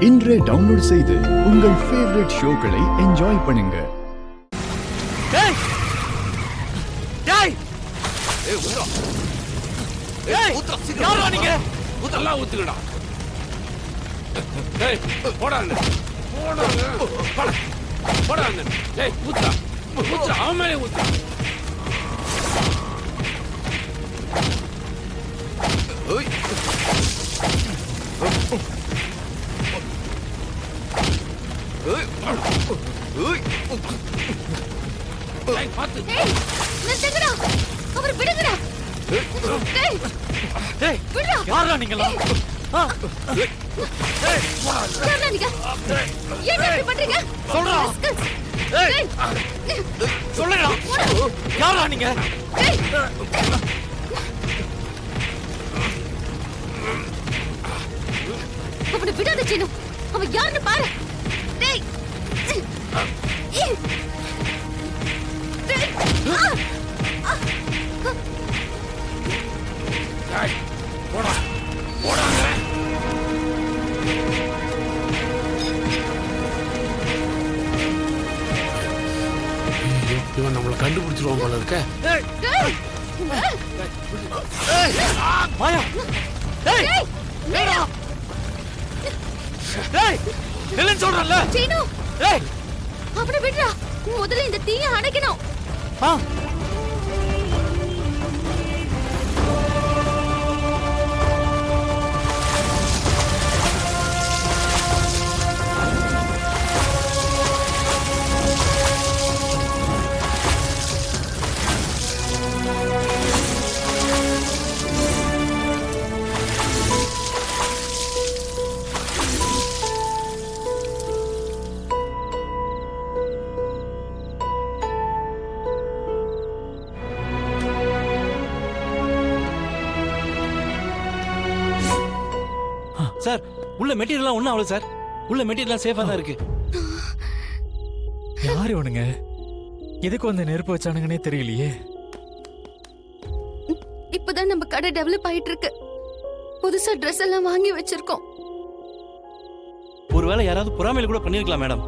இன்றே டவுன்லோட் செய்து உங்கள் ஃபேவரட் ஷோக்களை என்ஜாய் பண்ணுங்க. டேய் டேய் ஏய் ஊத்துடா. டேய் ஊத்துடா சீக்கிரம். யாரா நீங்க? ஊத்தலாம் ஊத்துங்கடா. டேய் போடாங்க. போடாங்க. போடா. போடாங்க. டேய் ஊத்துடா. ஊத்துடா அவன் மேலே ஊத்து. ஓய். ஓய். ஓய். டேய் பாத்து. ஏய் நிறுத்துங்கடா. அவர் விடுங்கடா. டேய் டேய் விடுடா. யாரா நீங்களா? டேய் யாரா நீங்க? ஏன் இப்படி பண்றீங்க? சொல்றா. டேய் சொல்லுடா. யாரா நீங்க? டேய் அவனை விடாத சீனு. அவன் யாருன்னு பாரு. டேய் டேய் டேய் போடா. போடாங்க. இவன் நம்மளை கண்டுபிடிச்சிருவான் போல இருக்க. டேய் டேய் டேய் மாயா. டேய் டேய்டா. டேய் இல்லன்னு சொல்றல. சீனு டேய் அவனை விடுடா. முதல்ல இந்த தீயை அணைக்கணும். ஆ சார் உள்ள மெட்டீரியல்லாம் ஒன்றும் அவ்வளோ சார். உள்ள மெட்டீரியல்லாம் சேஃபாக தான் இருக்கு. யார் இவனுங்க? எதுக்கு வந்து நெருப்பு வச்சானுங்கன்னே தெரியலையே. இப்பதான் நம்ம கடை டெவலப் ஆயிட்டு இருக்கு. புதுசா ட்ரெஸ் எல்லாம் வாங்கி வச்சிருக்கோம். ஒருவேளை யாராவது பொறாமையில கூட பண்ணிருக்கலாம் மேடம்.